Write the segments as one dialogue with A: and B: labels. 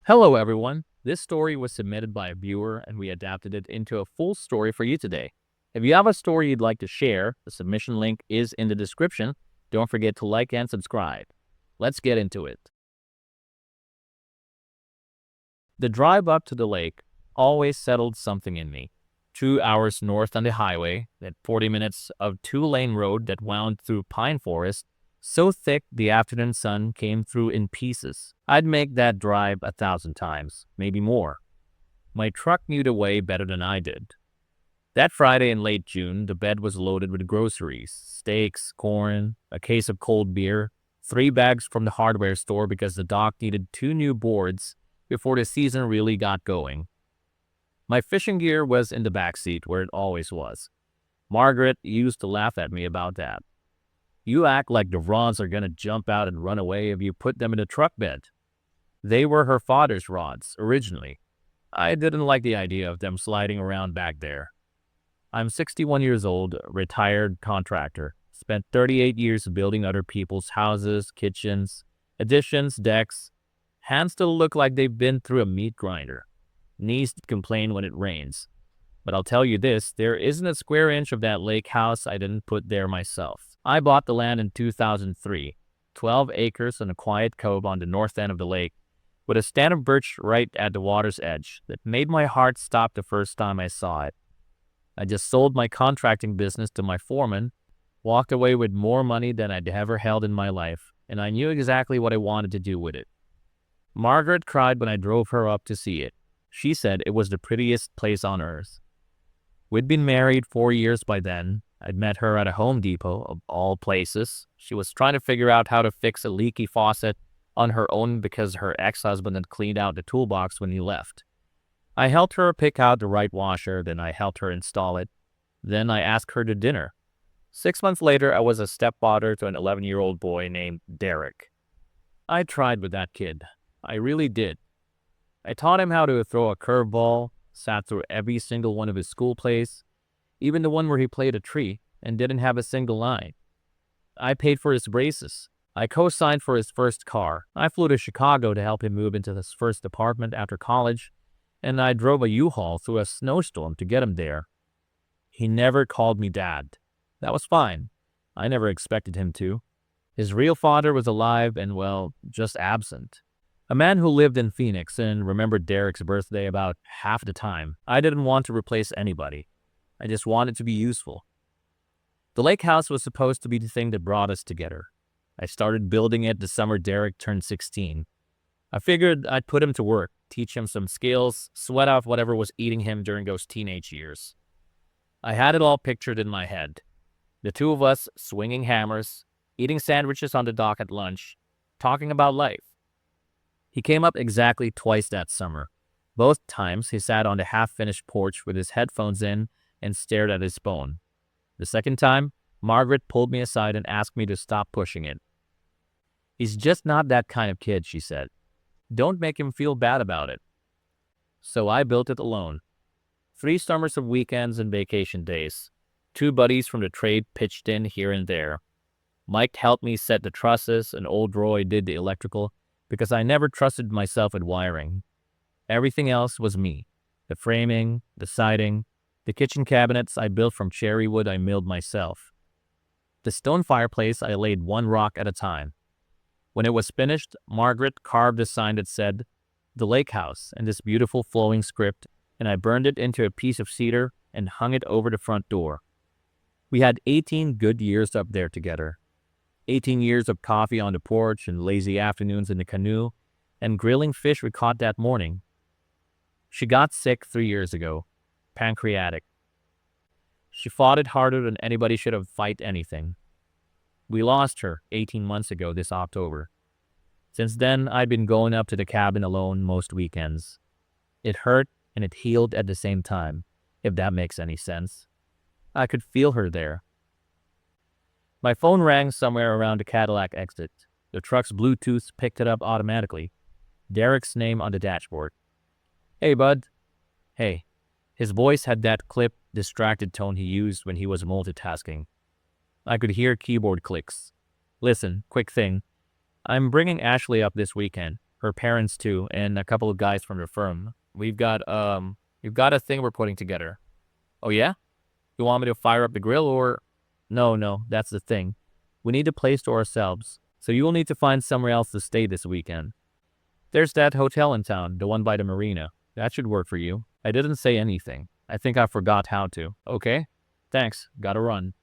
A: Hello, everyone. This story was submitted by a viewer and we adapted it into a full story for you today. If you have a story you'd like to share, the submission link is in the description. Don't forget to like and subscribe. Let's get into it. The drive up to the lake always settled something in me. 2 hours north on the highway, that 40 minutes of two-lane road that wound through pine forest, so thick the afternoon sun came through in pieces. I'd make that drive 1,000 times, maybe more. My truck knew the way better than I did. That Friday in late June, the bed was loaded with groceries, steaks, corn, a case of cold beer, 3 bags from the hardware store because the dock needed 2 new boards before the season really got going. My fishing gear was in the back seat where it always was. Margaret used to laugh at me about that. You act like the rods are gonna jump out and run away if you put them in a truck bed. They were her father's rods, originally. I didn't like the idea of them sliding around back there. I'm 61 years old, retired contractor. Spent 38 years building other people's houses, kitchens, additions, decks. Hands still look like they've been through a meat grinder. Knees complain when it rains. But I'll tell you this, there isn't a square inch of that lake house I didn't put there myself. I bought the land in 2003, 12 acres in a quiet cove on the north end of the lake, with a stand of birch right at the water's edge that made my heart stop the first time I saw it. I just sold my contracting business to my foreman, walked away with more money than I'd ever held in my life, and I knew exactly what I wanted to do with it. Margaret cried when I drove her up to see it. She said it was the prettiest place on earth. We'd been married 4 years by then. I'd met her at a Home Depot, of all places. She was trying to figure out how to fix a leaky faucet on her own because her ex-husband had cleaned out the toolbox when he left. I helped her pick out the right washer, then I helped her install it. Then I asked her to dinner. 6 months later, I was a stepfather to an 11-year-old boy named Derek. I tried with that kid. I really did. I taught him how to throw a curveball, sat through every single one of his school plays, even the one where he played a tree and didn't have a single line. I paid for his braces. I co-signed for his first car. I flew to Chicago to help him move into his first apartment after college, and I drove a U-Haul through a snowstorm to get him there. He never called me dad. That was fine. I never expected him to. His real father was alive and, well, just absent. A man who lived in Phoenix and remembered Derek's birthday about half the time. I didn't want to replace anybody. I just wanted to be useful. The lake house was supposed to be the thing that brought us together. I started building it the summer Derek turned 16. I figured I'd put him to work, teach him some skills, sweat out whatever was eating him during those teenage years. I had it all pictured in my head. The two of us swinging hammers, eating sandwiches on the dock at lunch, talking about life. He came up exactly twice that summer. Both times he sat on the half-finished porch with his headphones in and stared at his phone. The second time, Margaret pulled me aside and asked me to stop pushing it. He's just not that kind of kid, she said. Don't make him feel bad about it. So I built it alone. 3 summers of weekends and vacation days. 2 buddies from the trade pitched in here and there. Mike helped me set the trusses and old Roy did the electrical because I never trusted myself with wiring. Everything else was me. The framing, the siding, the kitchen cabinets I built from cherry wood I milled myself. The stone fireplace I laid one rock at a time. When it was finished, Margaret carved a sign that said, "The Lake House," and this beautiful flowing script, and I burned it into a piece of cedar and hung it over the front door. We had 18 good years up there together. 18 years of coffee on the porch and lazy afternoons in the canoe and grilling fish we caught that morning. She got sick 3 years ago, pancreatic. She fought it harder than anybody should have fight anything. We lost her 18 months ago this October. Since then, I'd been going up to the cabin alone most weekends. It hurt and it healed at the same time, if that makes any sense. I could feel her there. My phone rang somewhere around the Cadillac exit. The truck's Bluetooth picked it up automatically. Derek's name on the dashboard. Hey, bud. Hey. His voice had that clipped, distracted tone he used when he was multitasking. I could hear keyboard clicks. Listen, quick thing. I'm bringing Ashley up this weekend. Her parents too, and a couple of guys from the firm. We've got a thing we're putting together. Oh yeah? You want me to fire up the grill or? No, that's the thing. We need a place to ourselves, so you will need to find somewhere else to stay this weekend. There's that hotel in town, the one by the marina. That should work for you. I didn't say anything. I think I forgot how to. Okay? Thanks. Gotta run.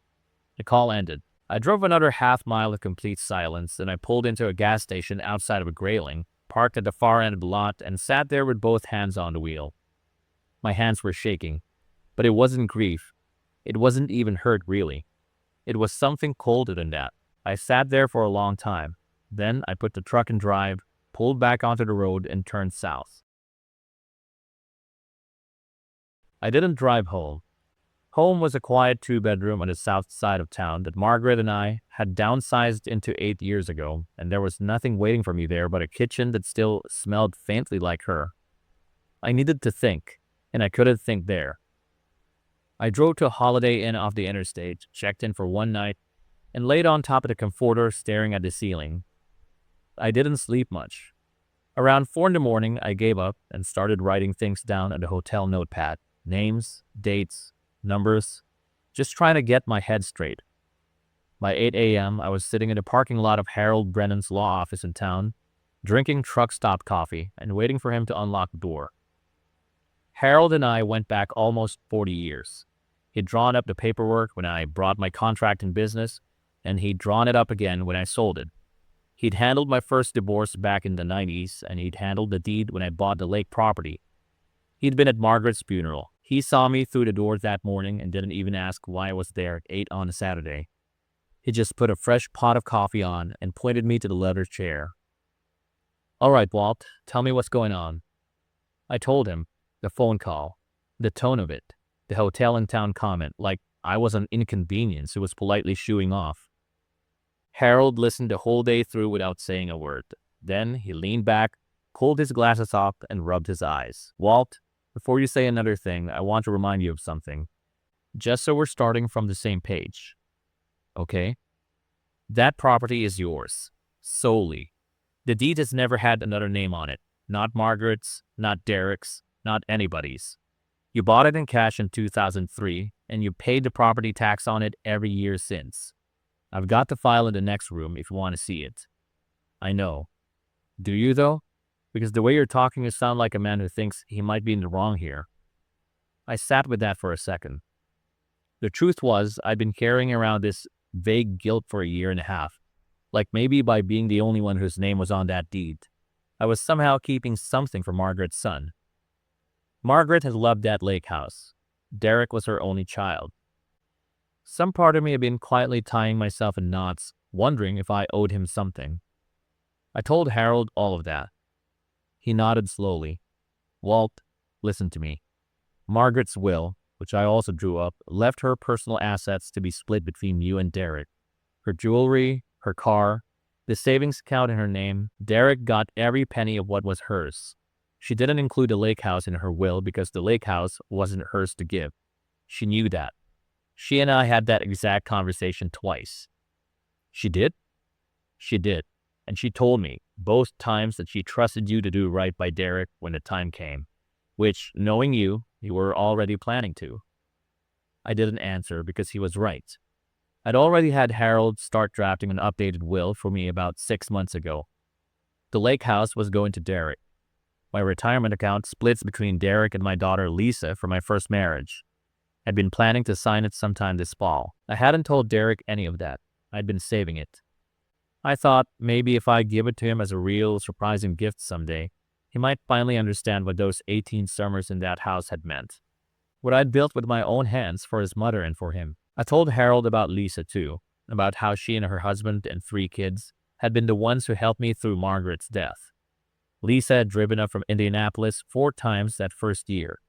A: The call ended. I drove another half mile of complete silence, then I pulled into a gas station outside of a grailing, parked at the far end of the lot, and sat there with both hands on the wheel. My hands were shaking, but it wasn't grief. It wasn't even hurt, really. It was something colder than that. I sat there for a long time. Then I put the truck in drive, pulled back onto the road, and turned south. I didn't drive home. Home was a quiet two-bedroom on the south side of town that Margaret and I had downsized into 8 years ago, and there was nothing waiting for me there but a kitchen that still smelled faintly like her. I needed to think, and I couldn't think there. I drove to a Holiday Inn off the interstate, checked in for one night, and laid on top of the comforter staring at the ceiling. I didn't sleep much. Around 4 in the morning, I gave up and started writing things down on the hotel notepad. Names, dates, numbers, just trying to get my head straight. By 8 a.m., I was sitting in the parking lot of Harold Brennan's law office in town, drinking truck stop coffee and waiting for him to unlock the door. Harold and I went back almost 40 years. He'd drawn up the paperwork when I brought my contract in business, and he'd drawn it up again when I sold it. He'd handled my first divorce back in the 90s, and he'd handled the deed when I bought the lake property. He'd been at Margaret's funeral. He saw me through the door that morning and didn't even ask why I was there at 8 on a Saturday. He just put a fresh pot of coffee on and pointed me to the leather chair. All right, Walt, tell me what's going on. I told him. The phone call, the tone of it, the hotel in town comment, like I was an inconvenience who was politely shooing off. Harold listened the whole day through without saying a word. Then he leaned back, pulled his glasses off, and rubbed his eyes. Walt, before you say another thing, I want to remind you of something. Just so we're starting from the same page. Okay? That property is yours. Solely. The deed has never had another name on it. Not Margaret's, not Derek's, not anybody's. You bought it in cash in 2003, and you paid the property tax on it every year since. I've got the file in the next room if you want to see it. I know. Do you, though? Because the way you're talking, you sound like a man who thinks he might be in the wrong here. I sat with that for a second. The truth was, I'd been carrying around this vague guilt for a year and a half, like maybe by being the only one whose name was on that deed. I was somehow keeping something for Margaret's son. Margaret had loved that lake house. Derek was her only child. Some part of me had been quietly tying myself in knots, wondering if I owed him something. I told Harold all of that. He nodded slowly. Walt, listen to me. Margaret's will, which I also drew up, left her personal assets to be split between you and Derek. Her jewelry, her car, the savings account in her name. Derek got every penny of what was hers. She didn't include the lake house in her will because the lake house wasn't hers to give. She knew that. She and I had that exact conversation twice. She did? She did. And she told me both times that she trusted you to do right by Derek when the time came, which, knowing you, you were already planning to. I didn't answer because he was right. I'd already had Harold start drafting an updated will for me about 6 months ago. The lake house was going to Derek. My retirement account splits between Derek and my daughter Lisa for my first marriage. I'd been planning to sign it sometime this fall. I hadn't told Derek any of that. I'd been saving it. I thought maybe if I give it to him as a real, surprising gift someday, he might finally understand what those 18 summers in that house had meant. What I'd built with my own hands for his mother and for him. I told Harold about Lisa too, about how she and her husband and 3 kids had been the ones who helped me through Margaret's death. Lisa had driven up from Indianapolis 4 times that first year.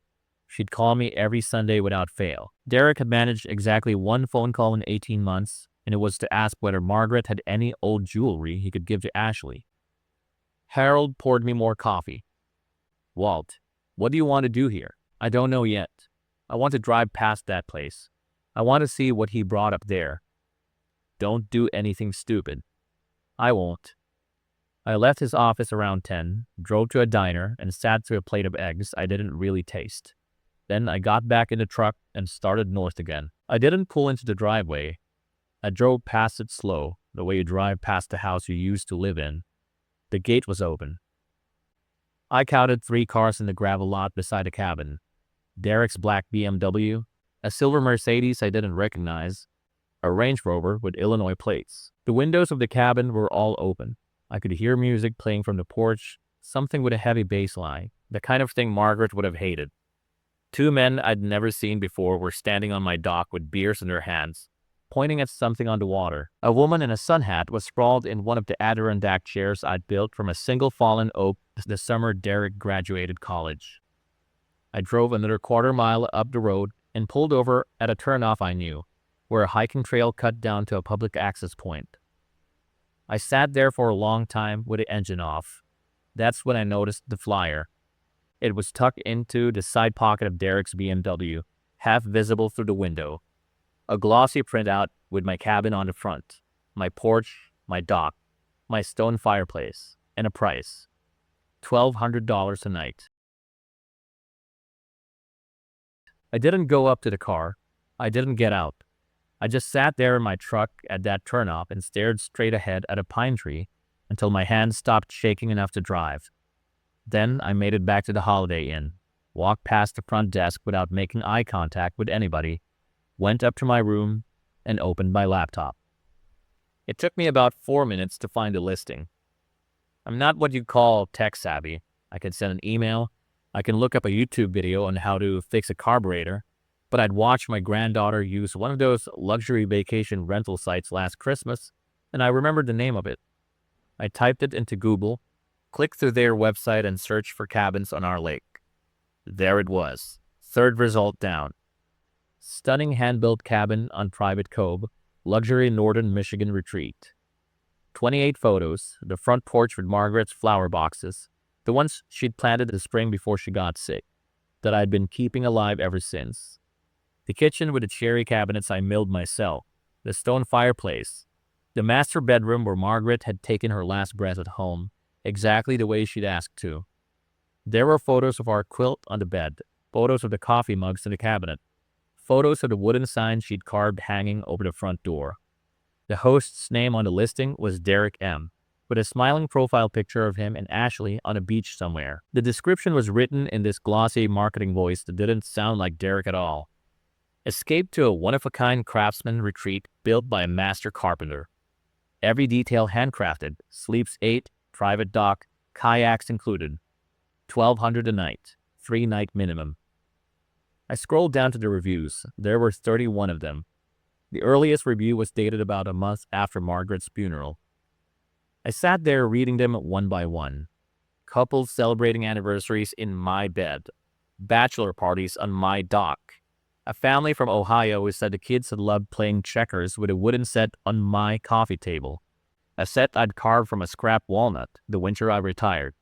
A: She'd call me every Sunday without fail. Derek had managed exactly 1 phone call in 18 months, and it was to ask whether Margaret had any old jewelry he could give to Ashley. Harold poured me more coffee. Walt, what do you want to do here? I don't know yet. I want to drive past that place. I want to see what he brought up there. Don't do anything stupid. I won't. I left his office around 10, drove to a diner, and sat through a plate of eggs I didn't really taste. Then I got back in the truck and started north again. I didn't pull into the driveway. I drove past it slow, the way you drive past the house you used to live in. The gate was open. I counted 3 cars in the gravel lot beside the cabin. Derek's black BMW, a silver Mercedes I didn't recognize, a Range Rover with Illinois plates. The windows of the cabin were all open. I could hear music playing from the porch, something with a heavy bass line, the kind of thing Margaret would have hated. 2 men I'd never seen before were standing on my dock with beers in their hands, pointing at something on the water. A woman in a sun hat was sprawled in one of the Adirondack chairs I'd built from a single fallen oak the summer Derek graduated college. I drove another quarter-mile up the road and pulled over at a turnoff I knew, where a hiking trail cut down to a public access point. I sat there for a long time with the engine off. That's when I noticed the flyer. It was tucked into the side pocket of Derek's BMW, half visible through the window. A glossy printout with my cabin on the front, my porch, my dock, my stone fireplace, and a price. $1,200 a night. I didn't go up to the car. I didn't get out. I just sat there in my truck at that turnoff and stared straight ahead at a pine tree until my hands stopped shaking enough to drive. Then I made it back to the Holiday Inn, walked past the front desk without making eye contact with anybody, went up to my room, and opened my laptop. It took me about 4 minutes to find a listing. I'm not what you'd call tech savvy. I can send an email, I can look up a YouTube video on how to fix a carburetor, but I'd watched my granddaughter use one of those luxury vacation rental sites last Christmas, and I remembered the name of it. I typed it into Google, clicked through their website, and searched for cabins on our lake. There it was, 3rd result down. Stunning hand-built cabin on private cove, luxury northern Michigan retreat. 28 photos, the front porch with Margaret's flower boxes, the ones she'd planted the spring before she got sick, that I'd been keeping alive ever since. The kitchen with the cherry cabinets I milled myself, the stone fireplace, the master bedroom where Margaret had taken her last breath at home, exactly the way she'd asked to. There were photos of our quilt on the bed, photos of the coffee mugs in the cabinet, photos of the wooden sign she'd carved hanging over the front door. The host's name on the listing was Derek M., with a smiling profile picture of him and Ashley on a beach somewhere. The description was written in this glossy marketing voice that didn't sound like Derek at all. Escape to a one-of-a-kind craftsman retreat built by a master carpenter. Every detail handcrafted, sleeps 8, private dock, kayaks included. $1,200 a night, 3-night minimum. I scrolled down to the reviews. There were 31 of them. The earliest review was dated about a month after Margaret's funeral. I sat there reading them one by one. Couples celebrating anniversaries in my bed. Bachelor parties on my dock. A family from Ohio who said the kids had loved playing checkers with a wooden set on my coffee table. A set I'd carved from a scrap walnut the winter I retired.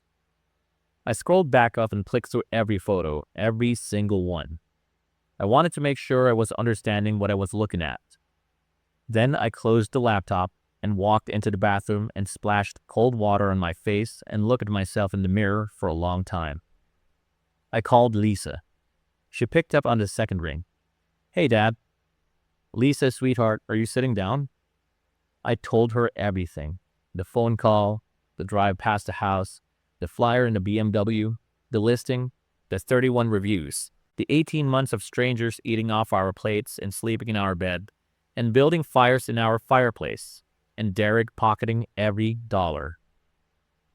A: I scrolled back up and clicked through every photo, every single one. I wanted to make sure I was understanding what I was looking at. Then I closed the laptop and walked into the bathroom and splashed cold water on my face and looked at myself in the mirror for a long time. I called Lisa. She picked up on the second ring. "Hey, Dad." "Lisa, sweetheart, are you sitting down?" I told her everything. The phone call, the drive past the house, the flyer in the BMW, the listing, the 31 reviews, the 18 months of strangers eating off our plates and sleeping in our bed, and building fires in our fireplace, and Derek pocketing every dollar.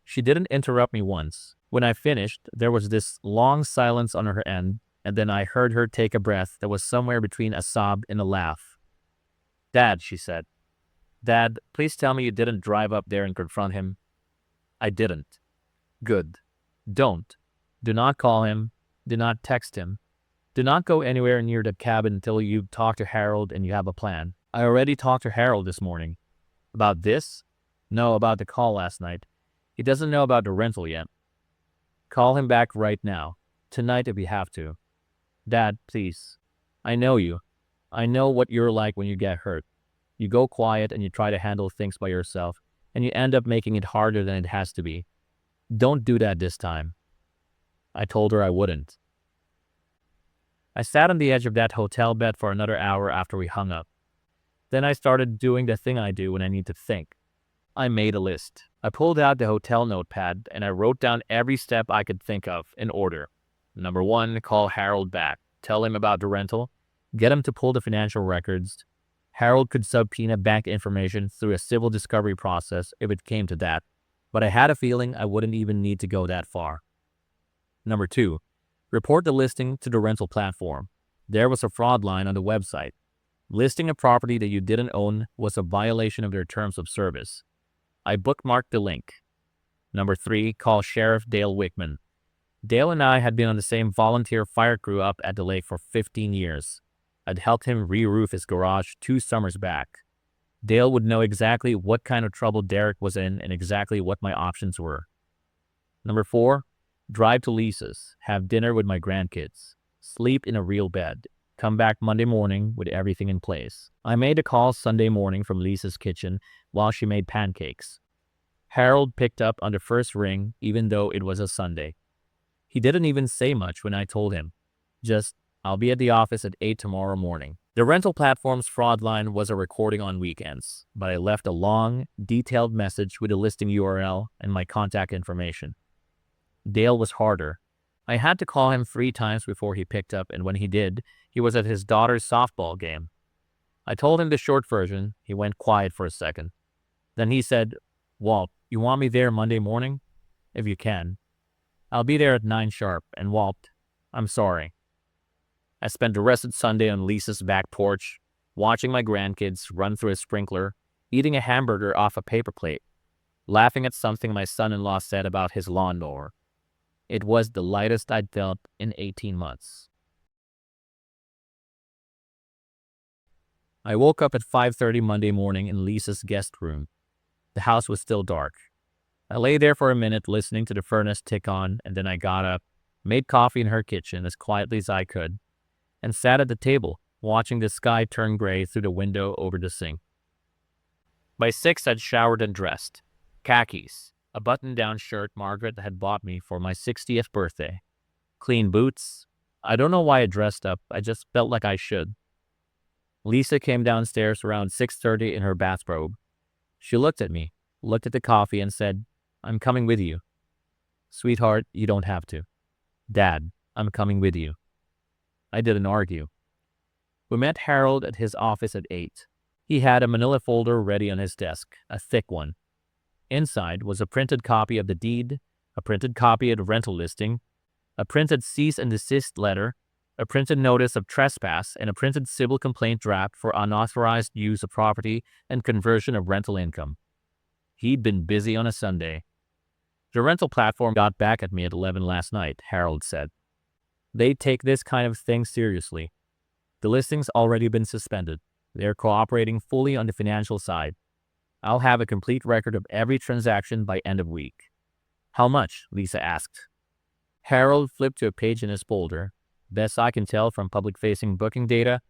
A: She didn't interrupt me once. When I finished, there was this long silence on her end, and then I heard her take a breath that was somewhere between a sob and a laugh. "Dad," she said. "Dad, please tell me you didn't drive up there and confront him." "I didn't." "Good. Don't. Do not call him. Do not text him. Do not go anywhere near the cabin until you've talked to Harold and you have a plan. I already talked to Harold this morning." "About this?" "No, about the call last night. He doesn't know about the rental yet." "Call him back right now. Tonight if you have to." "Dad, please. I know you. I know what you're like when you get hurt. You go quiet and you try to handle things by yourself, and you end up making it harder than it has to be. Don't do that this time. I told her I wouldn't. I sat on the edge of that hotel bed for another hour after we hung up. Then I started doing the thing I do when I need to think. I made a list. I pulled out the hotel notepad and I wrote down every step I could think of in order. Number 1, call Harold back. Tell him about the rental. Get him to pull the financial records. Harold could subpoena bank information through a civil discovery process if it came to that, but I had a feeling I wouldn't even need to go that far. Number 2, report the listing to the rental platform. There was a fraud line on the website. Listing a property that you didn't own was a violation of their terms of service. I bookmarked the link. Number 3, call Sheriff Dale Wickman. Dale and I had been on the same volunteer fire crew up at the lake for 15 years. I'd helped him re-roof his garage 2 summers back. Dale would know exactly what kind of trouble Derek was in and exactly what my options were. Number 4, drive to Lisa's, have dinner with my grandkids, sleep in a real bed, come back Monday morning with everything in place. I made a call Sunday morning from Lisa's kitchen while she made pancakes. Harold picked up on the first ring even though it was a Sunday. He didn't even say much when I told him. Just, I'll be at the office at 8 tomorrow morning. The rental platform's fraud line was a recording on weekends, but I left a long, detailed message with a listing URL and my contact information. Dale was harder. I had to call him 3 times before he picked up, and when he did, he was at his daughter's softball game. I told him the short version. He went quiet for a second. Then he said, Walt, you want me there Monday morning? If you can. I'll be there at 9 sharp, and Walt, I'm sorry. I spent the rest of Sunday on Lisa's back porch, watching my grandkids run through a sprinkler, eating a hamburger off a paper plate, laughing at something my son-in-law said about his lawnmower. It was the lightest I'd felt in 18 months. I woke up at 5:30 Monday morning in Lisa's guest room. The house was still dark. I lay there for a minute listening to the furnace tick on, and then I got up, made coffee in her kitchen as quietly as I could, and sat at the table, watching the sky turn gray through the window over the sink. By 6, I'd showered and dressed. Khakis, a button-down shirt Margaret had bought me for my 60th birthday. Clean boots. I don't know why I dressed up, I just felt like I should. Lisa came downstairs around 6:30 in her bathrobe. She looked at me, looked at the coffee, and said, I'm coming with you. Sweetheart, you don't have to. Dad, I'm coming with you. I didn't argue. We met Harold at his office at 8. He had a manila folder ready on his desk, a thick one. Inside was a printed copy of the deed, a printed copy of the rental listing, a printed cease and desist letter, a printed notice of trespass, and a printed civil complaint draft for unauthorized use of property and conversion of rental income. He'd been busy on a Sunday. The rental platform got back at me at 11 last night, Harold said. They take this kind of thing seriously. The listing's already been suspended. They're cooperating fully on the financial side. I'll have a complete record of every transaction by end of week. How much? Lisa asked. Harold flipped to a page in his folder. Best I can tell from public-facing booking data,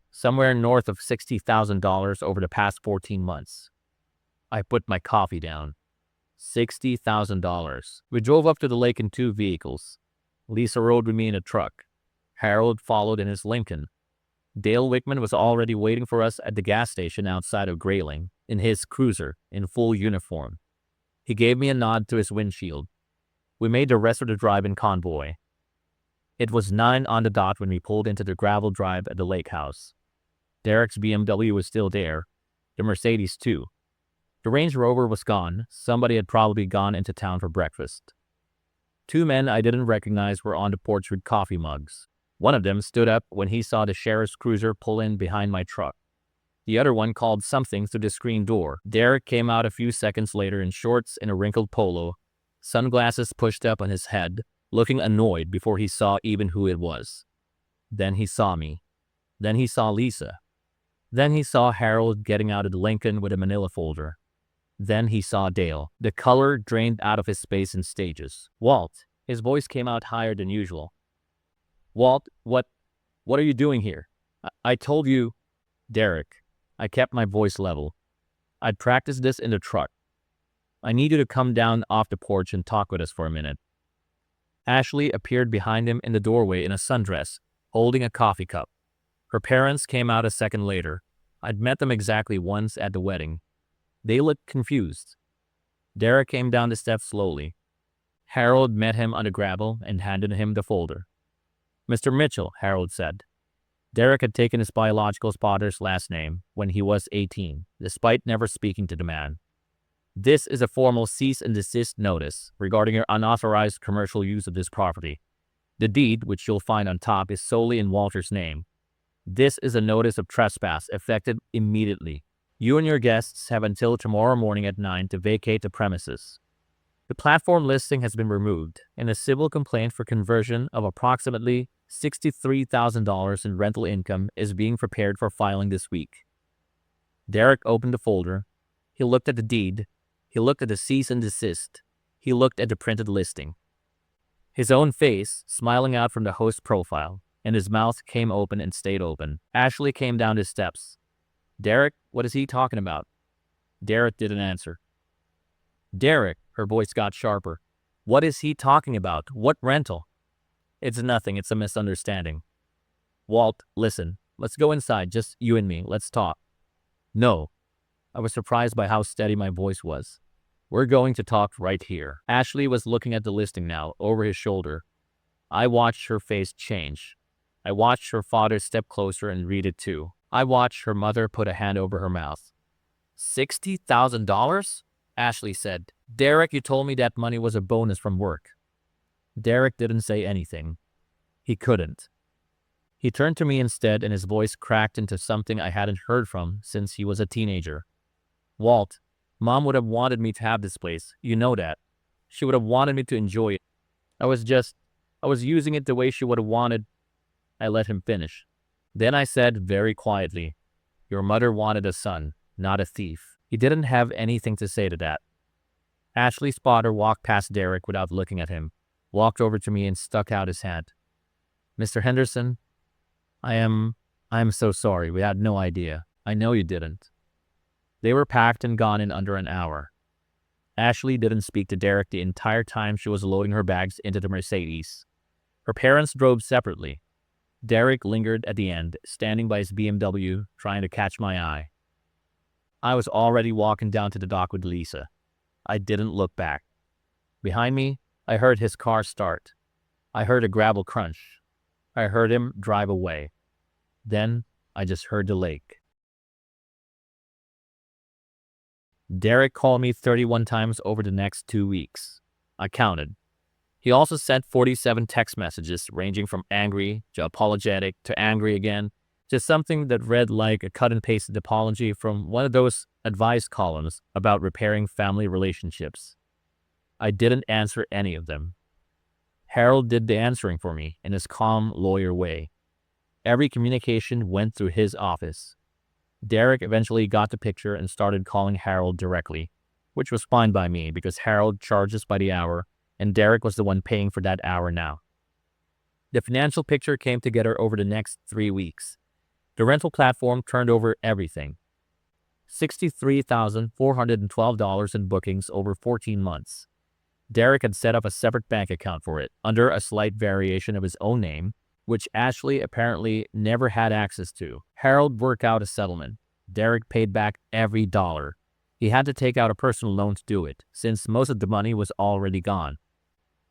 A: somewhere north of $60,000 over the past 14 months. I put my coffee down. $60,000. We drove up to the lake in 2 vehicles. Lisa rode with me in a truck. Harold followed in his Lincoln. Dale Wickman was already waiting for us at the gas station outside of Grayling, in his cruiser, in full uniform. He gave me a nod to his windshield. We made the rest of the drive in convoy. It was 9 on the dot when we pulled into the gravel drive at the lake house. Derek's BMW was still there, the Mercedes too. The Range Rover was gone. Somebody had probably gone into town for breakfast. 2 men I didn't recognize were on the porch with coffee mugs. One of them stood up when he saw the sheriff's cruiser pull in behind my truck. The other one called something through the screen door. Derek came out a few seconds later in shorts and a wrinkled polo, sunglasses pushed up on his head, looking annoyed before he saw even who it was. Then he saw me. Then he saw Lisa. Then he saw Harold getting out of the Lincoln with a manila folder. Then he saw Dale. The color drained out of his face in stages. Walt. His voice came out higher than usual. Walt, what are you doing here? I told you. Derek. I kept my voice level. I'd practiced this in the truck. I need you to come down off the porch and talk with us for a minute." Ashley appeared behind him in the doorway in a sundress, holding a coffee cup. Her parents came out a second later. I'd met them exactly once at the wedding. They looked confused. Derek came down the steps slowly. Harold met him on the gravel and handed him the folder. "Mr. Mitchell," Harold said. Derek had taken his biological father's last name when he was 18, despite never speaking to the man. "This is a formal cease and desist notice regarding your unauthorized commercial use of this property. The deed, which you'll find on top, is solely in Walter's name. This is a notice of trespass effective immediately. You and your guests have until tomorrow morning at 9 to vacate the premises. The platform listing has been removed, and a civil complaint for conversion of approximately $63,000 in rental income is being prepared for filing this week." Derek opened the folder. He looked at the deed. He looked at the cease and desist. He looked at the printed listing. His own face, smiling out from the host profile, and his mouth came open and stayed open. Ashley came down the steps. "Derek, what is he talking about?" Derek didn't answer. "Derek," her voice got sharper. "What is he talking about? What rental?" "It's nothing. It's a misunderstanding." "Walt, listen. Let's go inside, just you and me. Let's talk." "No." I was surprised by how steady my voice was. "We're going to talk right here." Ashley was looking at the listing now, over his shoulder. I watched her face change. I watched her father step closer and read it too. I watched her mother put a hand over her mouth. $60,000? Ashley said. "Derek, you told me that money was a bonus from work." Derek didn't say anything. He couldn't. He turned to me instead, and his voice cracked into something I hadn't heard from since he was a teenager. "Walt, Mom would have wanted me to have this place. You know that. She would have wanted me to enjoy it. I was using it the way she would have wanted." I let him finish. Then I said very quietly, "Your mother wanted a son, not a thief." He didn't have anything to say to that. Ashley's father walked past Derek without looking at him, walked over to me and stuck out his hand. "Mr. Henderson, I am so sorry. We had no idea. I know you didn't." They were packed and gone in under an hour. Ashley didn't speak to Derek the entire time she was loading her bags into the Mercedes. Her parents drove separately. Derek lingered at the end, standing by his BMW, trying to catch my eye. I was already walking down to the dock with Lisa. I didn't look back. Behind me, I heard his car start. I heard a gravel crunch. I heard him drive away. Then I just heard the lake. Derek called me 31 times over the next 2 weeks. I counted. He also sent 47 text messages ranging from angry to apologetic to angry again to something that read like a cut and pasted apology from one of those advice columns about repairing family relationships. I didn't answer any of them. Harold did the answering for me in his calm lawyer way. Every communication went through his office. Derek eventually got the picture and started calling Harold directly, which was fine by me because Harold charges by the hour and Derek was the one paying for that hour now. The financial picture came together over the next 3 weeks. The rental platform turned over everything. $63,412 in bookings over 14 months. Derek had set up a separate bank account for it, under a slight variation of his own name, which Ashley apparently never had access to. Harold worked out a settlement. Derek paid back every dollar. He had to take out a personal loan to do it, since most of the money was already gone.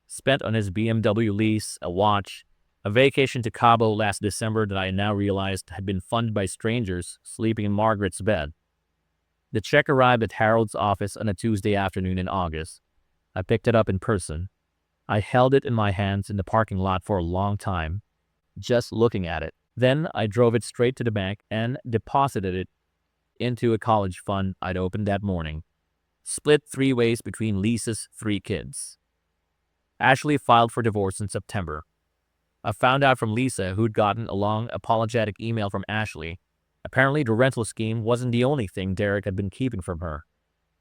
A: Spent on his BMW lease, a watch, a vacation to Cabo last December that I now realized had been funded by strangers sleeping in Margaret's bed. The check arrived at Harold's office on a Tuesday afternoon in August. I picked it up in person. I held it in my hands in the parking lot for a long time, just looking at it. Then I drove it straight to the bank and deposited it into a college fund I'd opened that morning, split 3 ways between Lisa's 3 kids. Ashley filed for divorce in September. I found out from Lisa, who'd gotten a long apologetic email from Ashley. Apparently the rental scheme wasn't the only thing Derek had been keeping from her.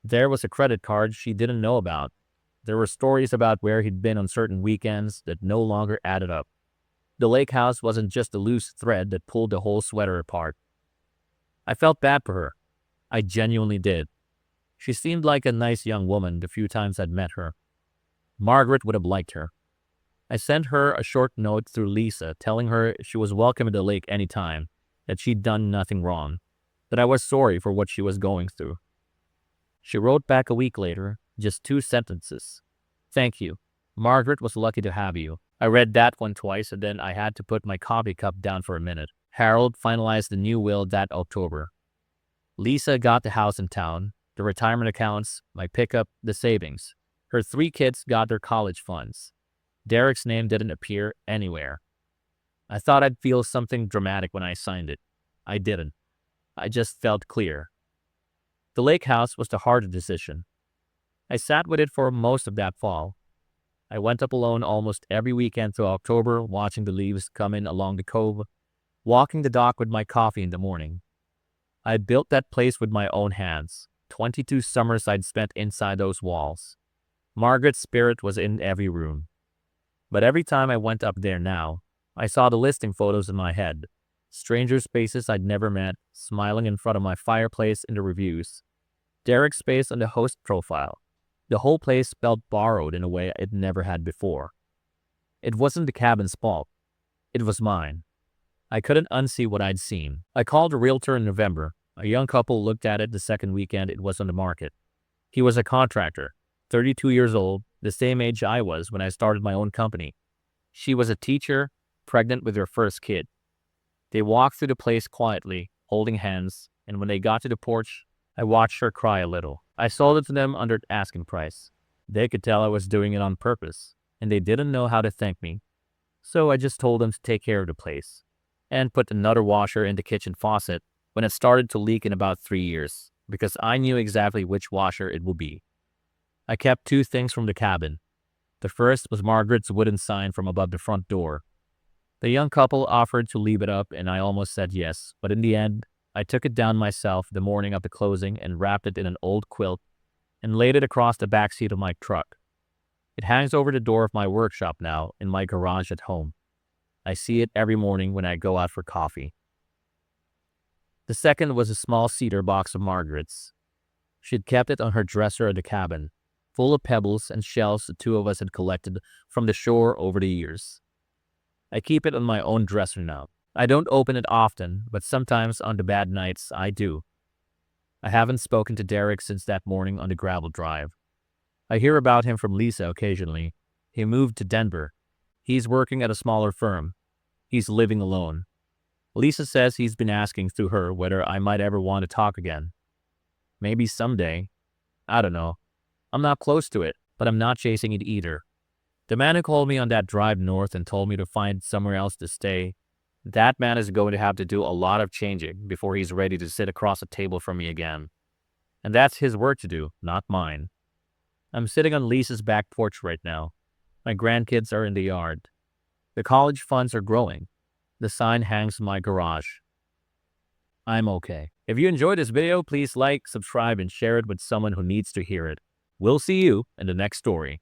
A: There was a credit card she didn't know about. There were stories about where he'd been on certain weekends that no longer added up. The lake house wasn't just a loose thread that pulled the whole sweater apart. I felt bad for her. I genuinely did. She seemed like a nice young woman the few times I'd met her. Margaret would have liked her. I sent her a short note through Lisa telling her she was welcome at the lake any time, that she'd done nothing wrong, that I was sorry for what she was going through. She wrote back a week later, just 2 sentences. Thank you. Margaret was lucky to have you. I read that one twice and then I had to put my coffee cup down for a minute. Harold finalized the new will that October. Lisa got the house in town, the retirement accounts, my pickup, the savings. Her 3 kids got their college funds. Derek's name didn't appear anywhere. I thought I'd feel something dramatic when I signed it. I didn't. I just felt clear. The lake house was the harder decision. I sat with it for most of that fall. I went up alone almost every weekend through October, watching the leaves come in along the cove, walking the dock with my coffee in the morning. I built that place with my own hands. 22 summers I'd spent inside those walls. Margaret's spirit was in every room. But every time I went up there now, I saw the listing photos in my head. Strangers' faces I'd never met, smiling in front of my fireplace in the reviews. Derek's face on the host profile. The whole place felt borrowed in a way it never had before. It wasn't the cabin's fault. It was mine. I couldn't unsee what I'd seen. I called a realtor in November. A young couple looked at it the second weekend it was on the market. He was a contractor, 32 years old, the same age I was when I started my own company. She was a teacher, pregnant with her first kid. They walked through the place quietly, holding hands, and when they got to the porch, I watched her cry a little. I sold it to them under asking price. They could tell I was doing it on purpose, and they didn't know how to thank me. So I just told them to take care of the place, and put another washer in the kitchen faucet when it started to leak in about 3 years, because I knew exactly which washer it would be. I kept 2 things from the cabin. The first was Margaret's wooden sign from above the front door. The young couple offered to leave it up and I almost said yes, but in the end, I took it down myself the morning of the closing and wrapped it in an old quilt and laid it across the back seat of my truck. It hangs over the door of my workshop now in my garage at home. I see it every morning when I go out for coffee. The second was a small cedar box of Margaret's. She'd kept it on her dresser at the cabin, full of pebbles and shells the 2 of us had collected from the shore over the years. I keep it on my own dresser now. I don't open it often, but sometimes on the bad nights I do. I haven't spoken to Derek since that morning on the gravel drive. I hear about him from Lisa occasionally. He moved to Denver. He's working at a smaller firm. He's living alone. Lisa says he's been asking through her whether I might ever want to talk again. Maybe someday. I don't know. I'm not close to it, but I'm not chasing it either. The man who called me on that drive north and told me to find somewhere else to stay, that man is going to have to do a lot of changing before he's ready to sit across a table from me again. And that's his work to do, not mine. I'm sitting on Lisa's back porch right now. My grandkids are in the yard. The college funds are growing. The sign hangs in my garage. I'm okay. If you enjoyed this video, please like, subscribe, and share it with someone who needs to hear it. We'll see you in the next story.